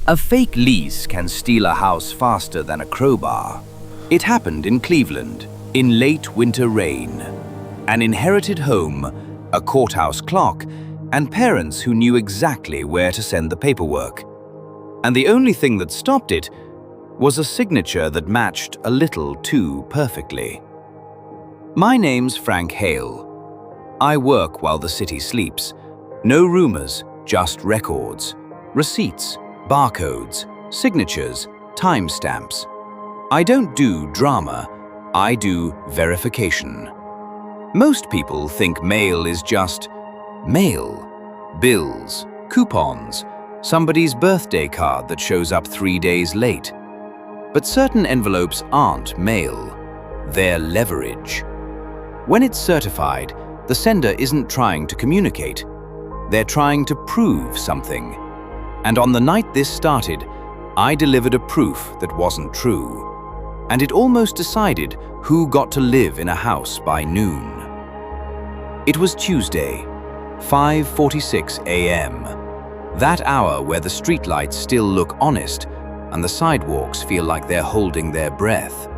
A fake lease can steal a house faster than a crowbar. It happened in Cleveland, in late winter rain. An inherited home, a courthouse clock, and parents who knew exactly where to send the paperwork. And the only thing that stopped it was a signature that matched a little too perfectly. My name's Frank Hale. I work while the city sleeps. No rumors, just records, receipts, barcodes, signatures, timestamps. I don't do drama, I do verification. Most people think mail is just mail. Bills, coupons, somebody's birthday card that shows up 3 days late. But certain envelopes aren't mail, they're leverage. When it's certified, the sender isn't trying to communicate. They're trying to prove something. And on the night this started, I delivered a proof that wasn't true. And it almost decided who got to live in a house by noon. It was Tuesday, 5:46 a.m. That hour where the streetlights still look honest and the sidewalks feel like they're holding their breath.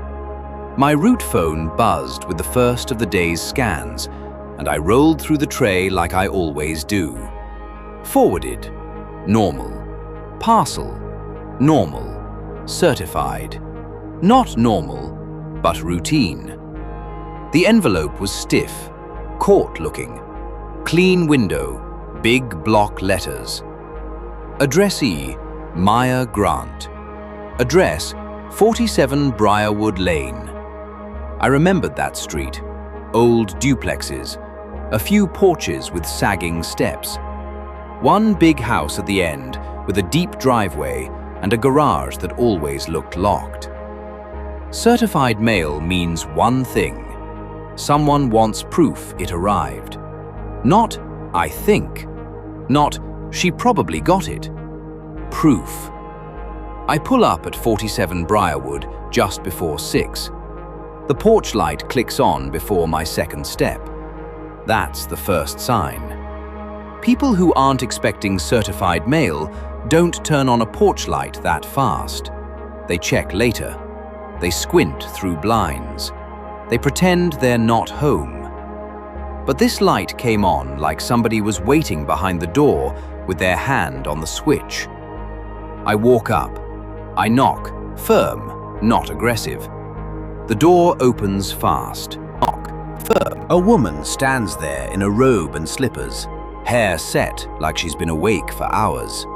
My route phone buzzed with the first of the day's scans, and I rolled through the tray like I always do. Forwarded, normal. Parcel, normal. Certified, not normal, but routine. The envelope was stiff, court-looking. Clean window, big block letters. Addressee, Maya Grant. Address, 47 Briarwood Lane. I remembered that street. Old duplexes, a few porches with sagging steps. One big house at the end with a deep driveway and a garage that always looked locked. Certified mail means one thing. Someone wants proof it arrived. Not, I think. Not, she probably got it. Proof. I pull up at 47 Briarwood just before 6. The porch light clicks on before my second step. That's the first sign. People who aren't expecting certified mail don't turn on a porch light that fast. They check later. They squint through blinds. They pretend they're not home. But this light came on like somebody was waiting behind the door with their hand on the switch. I walk up. I knock, firm, not aggressive. The door opens fast. Knock, firm. A woman stands there in a robe and slippers, hair set like she's been awake for hours.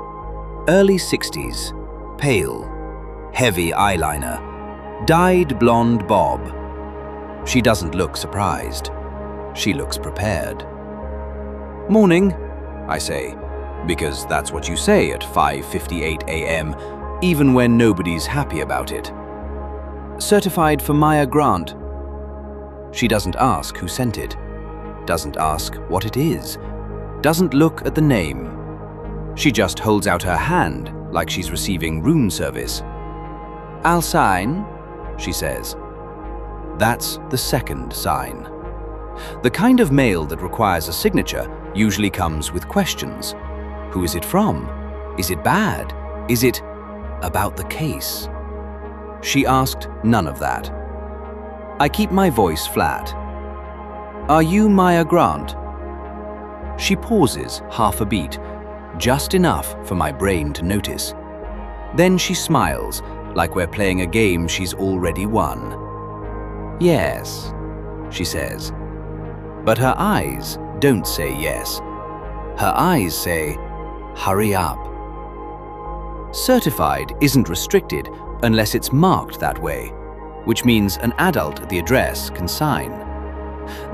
Early 60s, pale, heavy eyeliner, dyed blonde bob. She doesn't look surprised. She looks prepared. Morning, I say, because that's what you say at 5:58 a.m., even when nobody's happy about it. Certified for Maya Grant. She doesn't ask who sent it, doesn't ask what it is, doesn't look at the name. She just holds out her hand like she's receiving room service. I'll sign, she says. That's the second sign. The kind of mail that requires a signature usually comes with questions. Who is it from? Is it bad? Is it about the case? She asked none of that. I keep my voice flat. Are you Maya Grant? She pauses half a beat, just enough for my brain to notice. Then she smiles, like we're playing a game she's already won. Yes, she says. But her eyes don't say yes. Her eyes say, hurry up. Certified isn't restricted unless it's marked that way, which means an adult at the address can sign.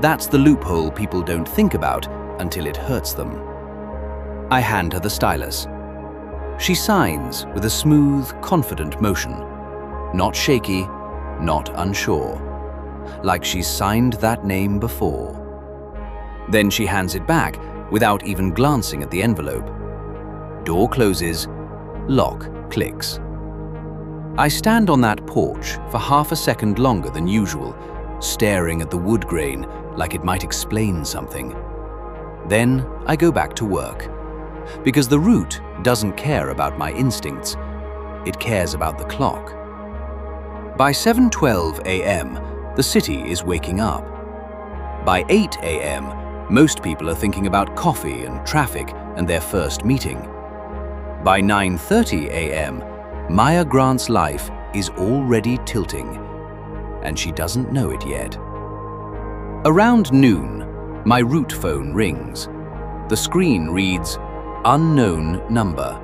That's the loophole people don't think about until it hurts them. I hand her the stylus. She signs with a smooth, confident motion. Not shaky, not unsure. Like she's signed that name before. Then she hands it back without even glancing at the envelope. Door closes, lock clicks. I stand on that porch for half a second longer than usual, staring at the wood grain like it might explain something. Then I go back to work. Because the route doesn't care about my instincts. It cares about the clock. By 7:12 a.m., the city is waking up. By 8 a.m., most people are thinking about coffee and traffic and their first meeting. By 9:30 a.m., Maya Grant's life is already tilting, and she doesn't know it yet. Around noon, my route phone rings. The screen reads, "Unknown number."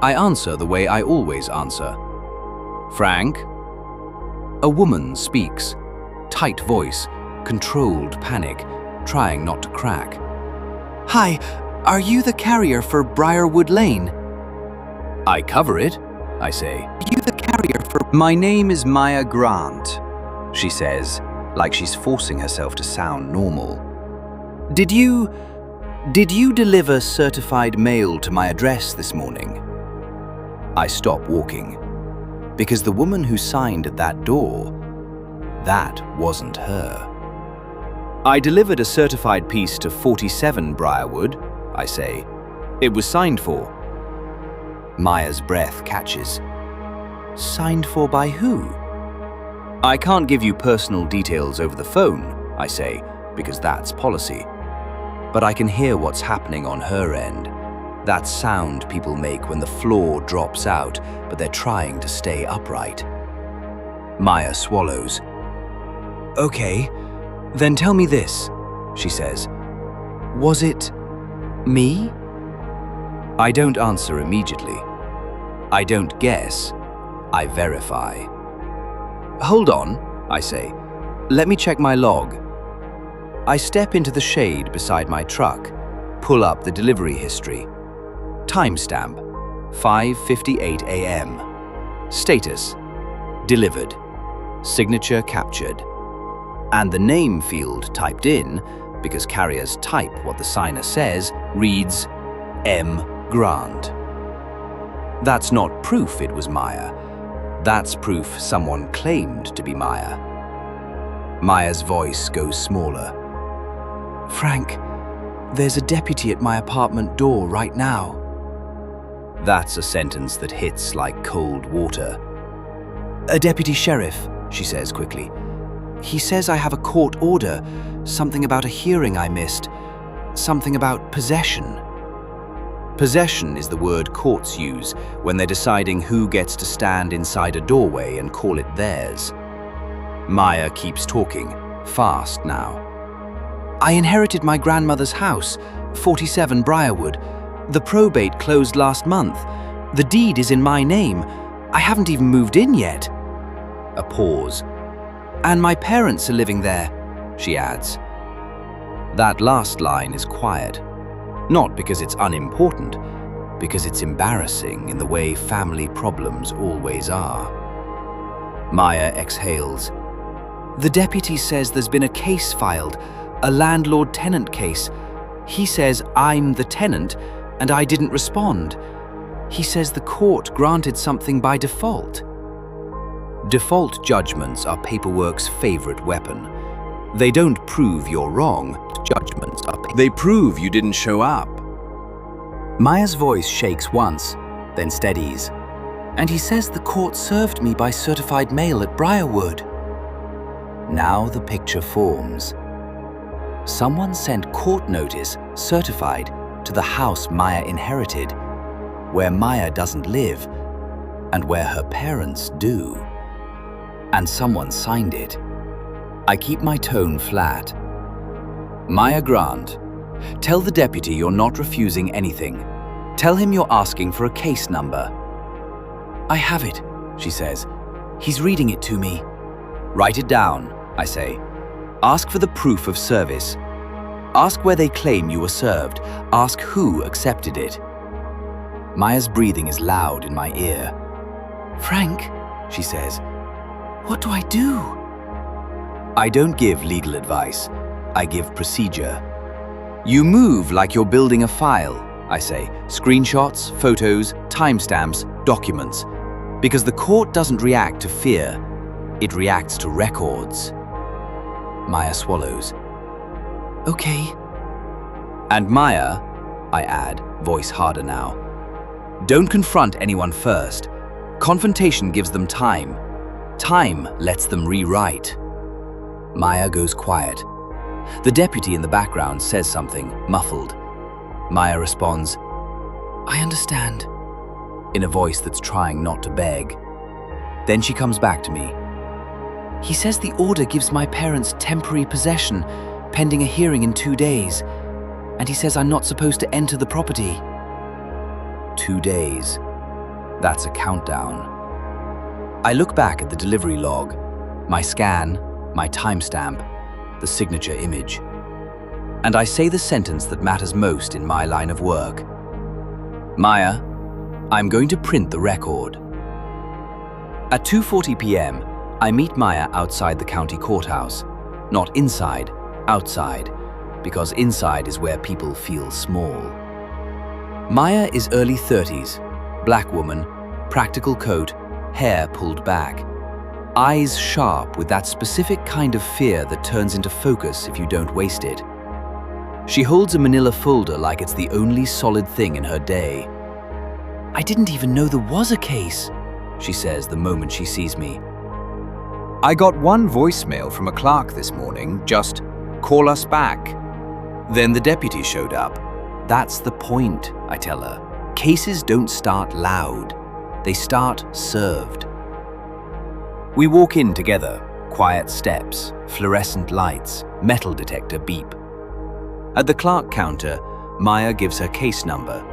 I answer the way I always answer. "Frank?" A woman speaks, tight voice, controlled panic, trying not to crack. "Hi, are you the carrier for Briarwood Lane?" "I cover it," I say. "Are you the carrier for—" "My name is Maya Grant," she says, like she's forcing herself to sound normal. Did you deliver certified mail to my address this morning?" I stop walking, because the woman who signed at that door, that wasn't her. "I delivered a certified piece to 47 Briarwood," I say. "It was signed for." Maya's breath catches. "Signed for by who?" "I can't give you personal details over the phone," I say, because that's policy. But I can hear what's happening on her end. That sound people make when the floor drops out, but they're trying to stay upright. Maya swallows. "Okay, then tell me this," she says. "Was it me?" I don't answer immediately. I don't guess. I verify. "Hold on," I say. "Let me check my log." I step into the shade beside my truck, pull up the delivery history. Timestamp, 5:58 a.m. Status, delivered. Signature captured. And the name field typed in, because carriers type what the signer says, reads M. Grant. That's not proof it was Maya. That's proof someone claimed to be Maya. Maya's voice goes smaller. "Frank, there's a deputy at my apartment door right now." That's a sentence that hits like cold water. "A deputy sheriff," she says quickly. "He says I have a court order, something about a hearing I missed, something about possession." Possession is the word courts use when they're deciding who gets to stand inside a doorway and call it theirs. Maya keeps talking, fast now. "I inherited my grandmother's house, 47 Briarwood. The probate closed last month. The deed is in my name. I haven't even moved in yet." A pause. "And my parents are living there," she adds. That last line is quiet. Not because it's unimportant, because it's embarrassing in the way family problems always are. Maya exhales. "The deputy says there's been a case filed, a landlord-tenant case. He says I'm the tenant and I didn't respond. He says the court granted something by default." Default judgments are paperwork's favorite weapon. They don't prove you're wrong. Judgments are they prove you didn't show up. Maya's voice shakes once, then steadies. "And he says the court served me by certified mail at Briarwood." Now the picture forms. Someone sent court notice, certified, to the house Maya inherited, where Maya doesn't live, and where her parents do. And someone signed it. I keep my tone flat. "Maya Grant, tell the deputy you're not refusing anything. Tell him you're asking for a case number." "I have it," she says. "He's reading it to me." "Write it down," I say. "Ask for the proof of service. Ask where they claim you were served. Ask who accepted it." Maya's breathing is loud in my ear. "Frank," she says, "what do I do?" I don't give legal advice. I give procedure. "You move like you're building a file," I say. "Screenshots, photos, timestamps, documents. Because the court doesn't react to fear. It reacts to records." Maya swallows. "Okay." "And Maya," I add, voice harder now. Don't confront anyone first. Confrontation gives them time. Time lets them rewrite. Maya goes quiet. The deputy in the background says something, muffled. Maya responds, "I understand," in a voice that's trying not to beg. Then she comes back to me. "He says the order gives my parents temporary possession, pending a hearing in 2 days. And he says I'm not supposed to enter the property." 2 days. That's a countdown. I look back at the delivery log, my scan, my timestamp, the signature image. And I say the sentence that matters most in my line of work. "Maya, I'm going to print the record." At 2:40 p.m., I meet Maya outside the county courthouse. Not inside, outside, because inside is where people feel small. Maya is early 30s, black woman, practical coat, hair pulled back. Eyes sharp with that specific kind of fear that turns into focus if you don't waste it. She holds a manila folder like it's the only solid thing in her day. "I didn't even know there was a case," she says the moment she sees me. "I got one voicemail from a clerk this morning, just call us back." Then the deputy showed up. "That's the point," I tell her. "Cases don't start loud. They start served." We walk in together, quiet steps, fluorescent lights, metal detector beep. At the clerk counter, Maya gives her case number.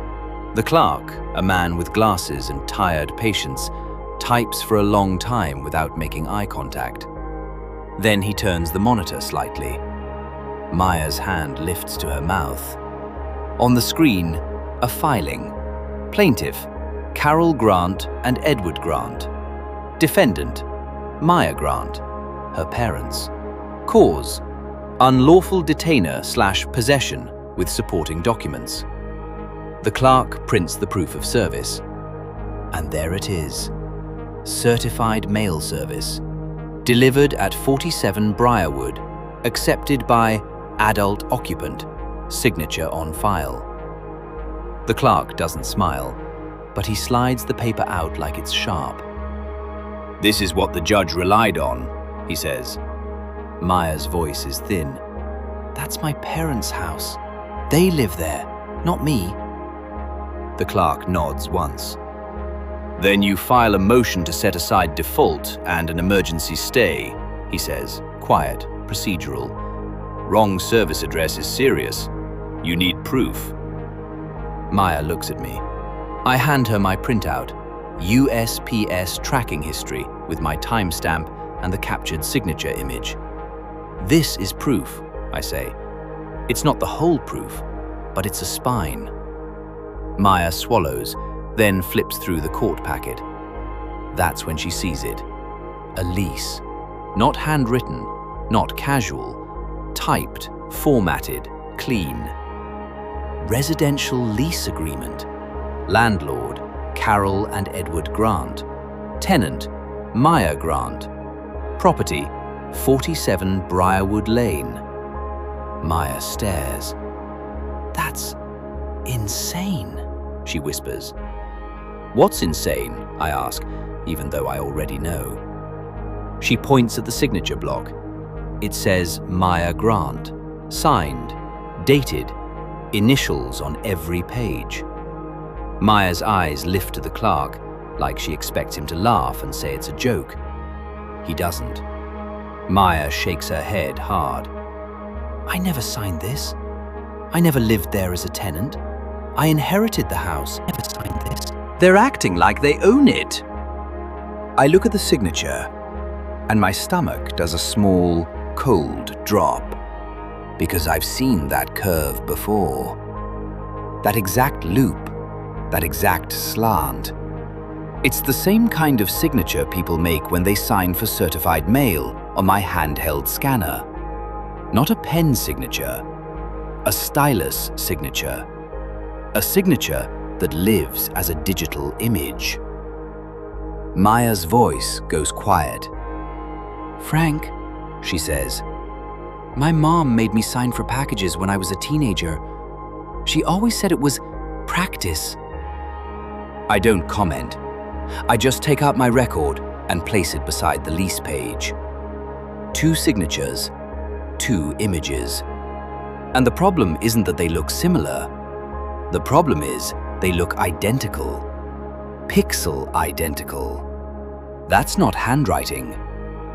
The clerk, a man with glasses and tired patience, types for a long time without making eye contact. Then he turns the monitor slightly. Maya's hand lifts to her mouth. On the screen, a filing. Plaintiff, Carol Grant and Edward Grant. Defendant, Maya Grant, her parents. Cause, unlawful detainer/possession with supporting documents. The clerk prints the proof of service. And there it is. Certified mail service. Delivered at 47 Briarwood. Accepted by adult occupant. Signature on file. The clerk doesn't smile, but he slides the paper out like it's sharp. "This is what the judge relied on," he says. Maya's voice is thin. "That's my parents' house. They live there, not me." The clerk nods once. "Then you file a motion to set aside default and an emergency stay," he says, quiet, procedural. "Wrong service address is serious. You need proof." Maya looks at me. I hand her my printout, USPS tracking history with my timestamp and the captured signature image. "This is proof," I say. "It's not the whole proof, but it's a spine." Maya swallows, then flips through the court packet. That's when she sees it. A lease. Not handwritten, not casual. Typed, formatted, clean. Residential lease agreement. Landlord, Carol and Edward Grant. Tenant, Maya Grant. Property, 47 Briarwood Lane. Maya stares. "That's insane," she whispers. "What's insane?" I ask, even though I already know. She points at the signature block. It says Maya Grant, signed, dated, initials on every page. Maya's eyes lift to the clerk, like she expects him to laugh and say it's a joke. He doesn't. Maya shakes her head hard. "I never signed this. I never lived there as a tenant. I inherited the house. Never signed this." They're acting like they own it. I look at the signature, and my stomach does a small, cold drop, because I've seen that curve before. That exact loop, that exact slant. It's the same kind of signature people make when they sign for certified mail on my handheld scanner. Not a pen signature, a stylus signature. A signature that lives as a digital image. Maya's voice goes quiet. "Frank," she says, "my mom made me sign for packages when I was a teenager. She always said it was practice. I don't comment. I just take out my record and place it beside the lease page. 2 signatures, 2 images. And the problem isn't that they look similar. The problem is they look identical. Pixel identical. That's not handwriting.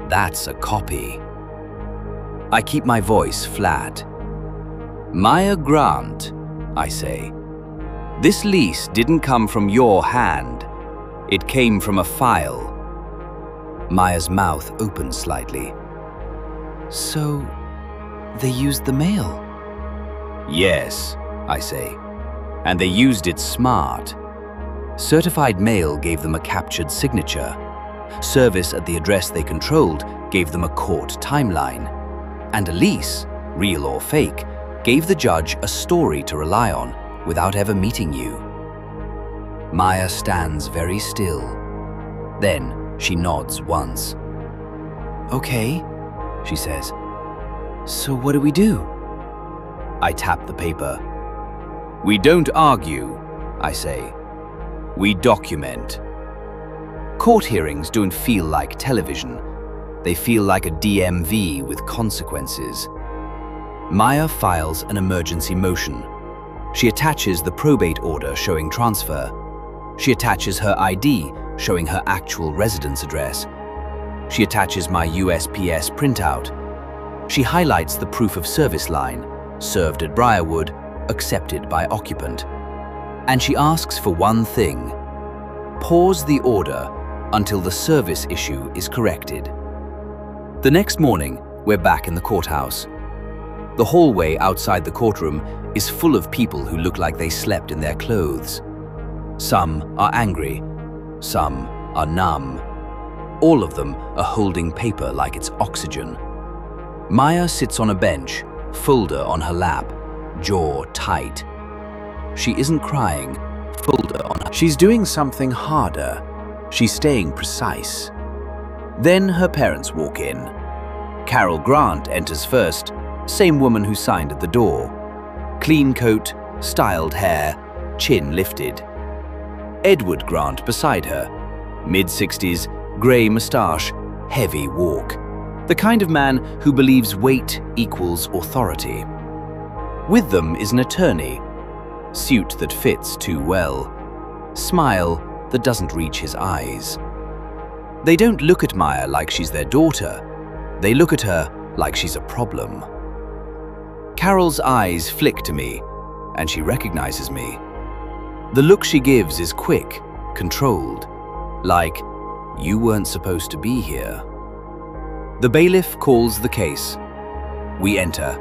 That's a copy. I keep my voice flat. Maya Grant, I say. This lease didn't come from your hand. It came from a file. Maya's mouth opens slightly. So, they used the mail? Yes, I say. And they used it smart. Certified mail gave them a captured signature. Service at the address they controlled gave them a court timeline. And a lease, real or fake, gave the judge a story to rely on without ever meeting you. Maya stands very still. Then she nods once. Okay, she says. So what do we do? I tap the paper. We don't argue, I say. We document. Court hearings don't feel like television. They feel like a DMV with consequences. Maya files an emergency motion. She attaches the probate order showing transfer. She attaches her ID showing her actual residence address. She attaches my USPS printout. She highlights the proof of service line, served at Briarwood, accepted by occupant. And she asks for one thing: pause the order until the service issue is corrected. The next morning, we're back in the courthouse. The hallway outside the courtroom is full of people who look like they slept in their clothes. Some are angry, some are numb. All of them are holding paper like it's oxygen. Maya sits on a bench, folder on her lap, jaw tight. She isn't crying, folder on her. She's doing something harder. She's staying precise. Then her parents walk in. Carol Grant enters first, same woman who signed at the door. Clean coat, styled hair, chin lifted. Edward Grant beside her, mid-60s, grey moustache, heavy walk. The kind of man who believes weight equals authority. With them is an attorney, suit that fits too well, smile that doesn't reach his eyes. They don't look at Maya like she's their daughter. They look at her like she's a problem. Carol's eyes flick to me, and she recognizes me. The look she gives is quick, controlled, like, you weren't supposed to be here. The bailiff calls the case. We enter.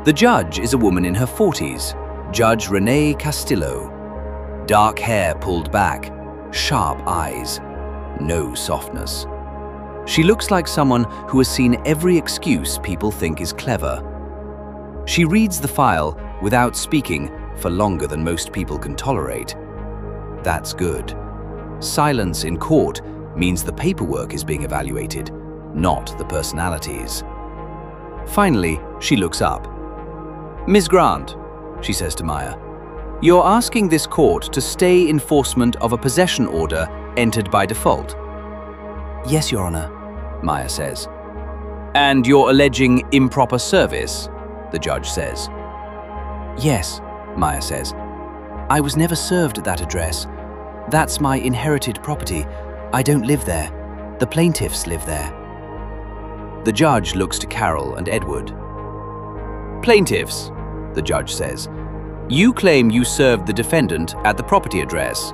The judge is a woman in her 40s, Judge Renee Castillo. Dark hair pulled back, sharp eyes, no softness. She looks like someone who has seen every excuse people think is clever. She reads the file without speaking for longer than most people can tolerate. That's good. Silence in court means the paperwork is being evaluated, not the personalities. Finally, she looks up. Ms. Grant, she says to Maya, you're asking this court to stay enforcement of a possession order entered by default. Yes, Your Honor, Maya says. And you're alleging improper service, the judge says. Yes, Maya says. I was never served at that address. That's my inherited property. I don't live there. The plaintiffs live there. The judge looks to Carol and Edward. Plaintiffs, the judge says, you claim you served the defendant at the property address.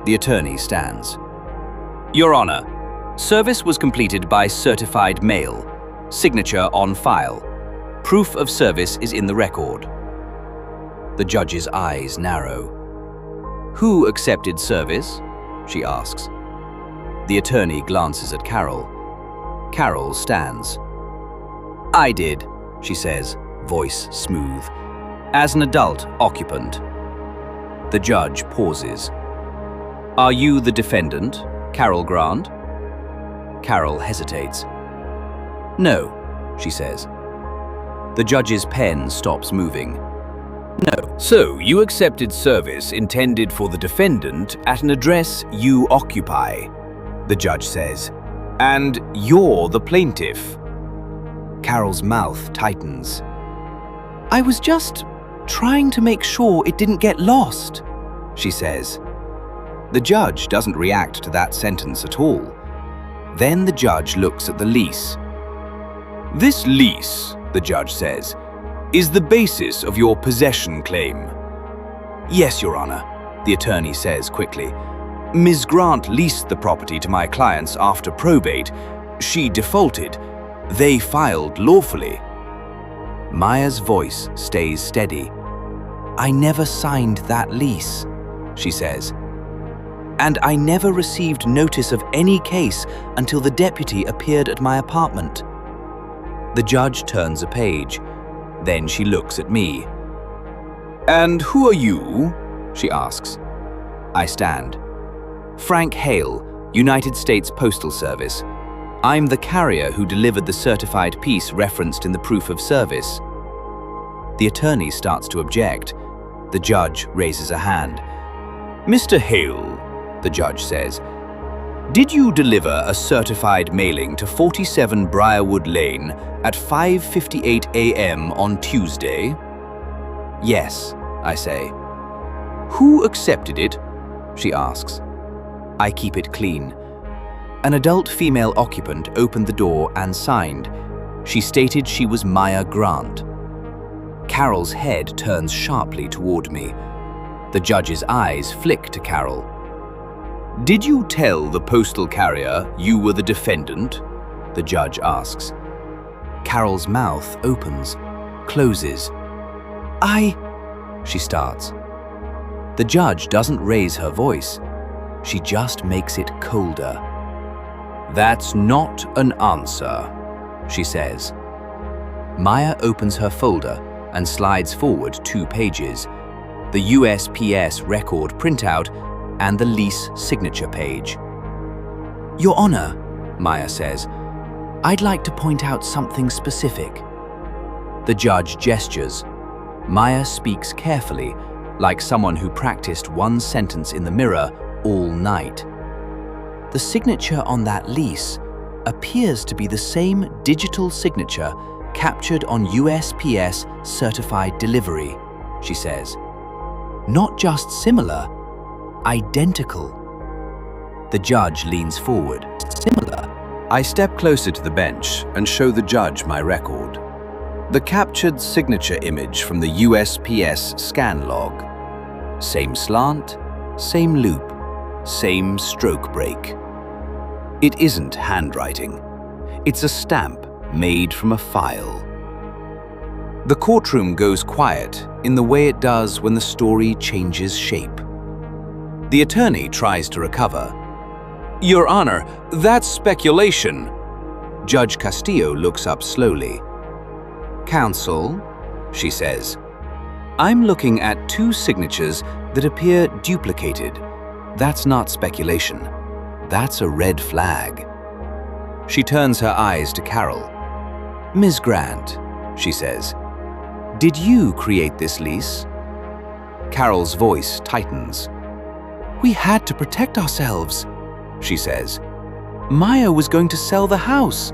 The attorney stands. Your Honor, service was completed by certified mail. Signature on file. Proof of service is in the record. The judge's eyes narrow. Who accepted service? She asks. The attorney glances at Carol. Carol stands. I did, she says, voice smooth. As an adult occupant. The judge pauses. Are you the defendant, Carol Grant? Carol hesitates. No, she says. The judge's pen stops moving. No. So, you accepted service intended for the defendant at an address you occupy, the judge says. And you're the plaintiff. Carol's mouth tightens. I was just trying to make sure it didn't get lost, she says. The judge doesn't react to that sentence at all. Then the judge looks at the lease. This lease, the judge says, is the basis of your possession claim. Yes, Your Honor, the attorney says quickly. Ms. Grant leased the property to my clients after probate. She defaulted. They filed lawfully. Maya's voice stays steady. I never signed that lease, she says. And I never received notice of any case until the deputy appeared at my apartment. The judge turns a page. Then she looks at me. And who are you? She asks. I stand. Frank Hale, United States Postal Service. I'm the carrier who delivered the certified piece referenced in the proof of service. The attorney starts to object. The judge raises a hand. Mr. Hale, the judge says, did you deliver a certified mailing to 47 Briarwood Lane at 5:58 a.m. on Tuesday? Yes, I say. Who accepted it? She asks. I keep it clean. An adult female occupant opened the door and signed. She stated she was Maya Grant. Carol's head turns sharply toward me. The judge's eyes flick to Carol. Did you tell the postal carrier you were the defendant? The judge asks. Carol's mouth opens, closes. She starts. The judge doesn't raise her voice. She just makes it colder. That's not an answer, she says. Maya opens her folder and slides forward 2 pages, the USPS record printout and the lease signature page. Your Honor, Maya says, I'd like to point out something specific. The judge gestures. Maya speaks carefully, like someone who practiced one sentence in the mirror all night. The signature on that lease appears to be the same digital signature captured on USPS certified delivery, she says. Not just similar, identical. The judge leans forward. Similar. I step closer to the bench and show the judge my record. The captured signature image from the USPS scan log. Same slant, same loop, same stroke break. It isn't handwriting. It's a stamp made from a file. The courtroom goes quiet in the way it does when the story changes shape. The attorney tries to recover. Your Honor, that's speculation. Judge Castillo looks up slowly. Counsel, she says, I'm looking at 2 signatures that appear duplicated. That's not speculation. That's a red flag. She turns her eyes to Carol. Ms. Grant, she says, did you create this lease? Carol's voice tightens. We had to protect ourselves, she says. Maya was going to sell the house.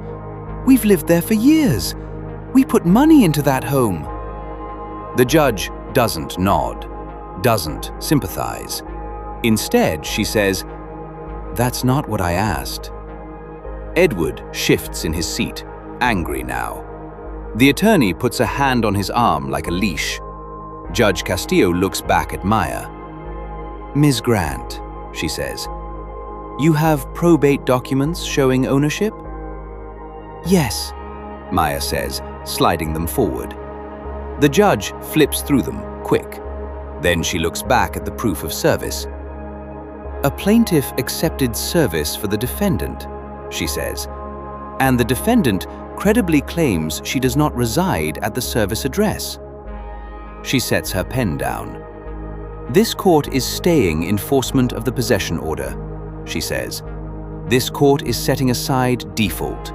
We've lived there for years. We put money into that home. The judge doesn't nod, doesn't sympathize. Instead, she says, that's not what I asked. Edward shifts in his seat, angry now. The attorney puts a hand on his arm like a leash. Judge Castillo looks back at Maya. Ms. Grant, she says, you have probate documents showing ownership? Yes, Maya says, sliding them forward. The judge flips through them, quick. Then she looks back at the proof of service. A plaintiff accepted service for the defendant, she says, and the defendant credibly claims she does not reside at the service address. She sets her pen down. This court is staying enforcement of the possession order, she says. This court is setting aside default.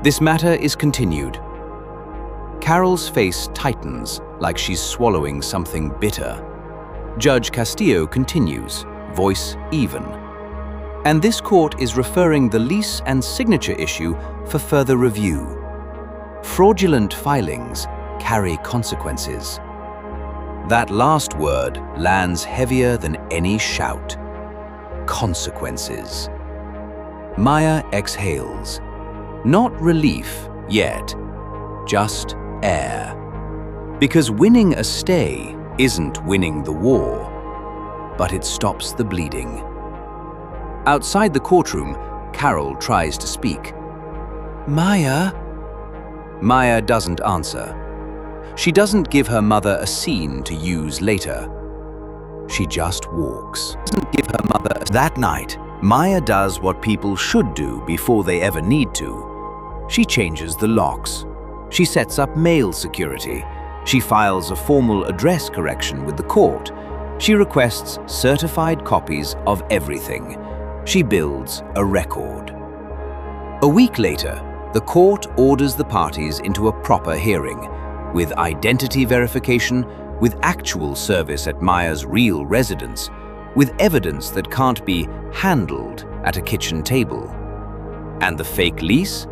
This matter is continued. Carol's face tightens like she's swallowing something bitter. Judge Castillo continues, voice even. And this court is referring the lease and signature issue for further review. Fraudulent filings carry consequences. That last word lands heavier than any shout. Consequences. Maya exhales. Not relief yet, just air. Because winning a stay isn't winning the war, but it stops the bleeding. Outside the courtroom, Carol tries to speak. Maya? Maya doesn't answer. She doesn't give her mother a scene to use later. She just walks. That night, Maya does what people should do before they ever need to. She changes the locks. She sets up mail security. She files a formal address correction with the court. She requests certified copies of everything. She builds a record. A week later, the court orders the parties into a proper hearing, with identity verification, with actual service at Maya's real residence, with evidence that can't be handled at a kitchen table. And the fake lease?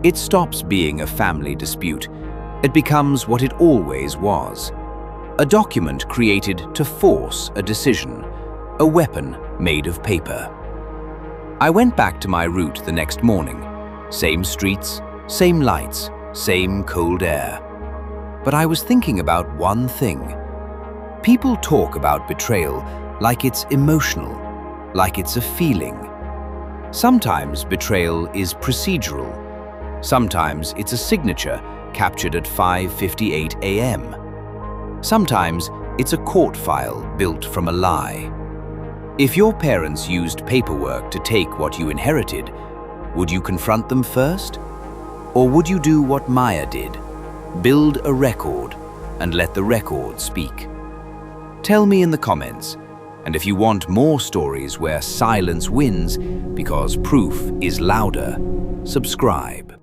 It stops being a family dispute. It becomes what it always was. A document created to force a decision, a weapon made of paper. I went back to my route the next morning. Same streets, same lights, same cold air. But I was thinking about one thing. People talk about betrayal like it's emotional, like it's a feeling. Sometimes betrayal is procedural. Sometimes it's a signature captured at 5:58 a.m. Sometimes it's a court file built from a lie. If your parents used paperwork to take what you inherited, would you confront them first? Or would you do what Maya did? Build a record and let the record speak. Tell me in the comments, and if you want more stories where silence wins because proof is louder, subscribe.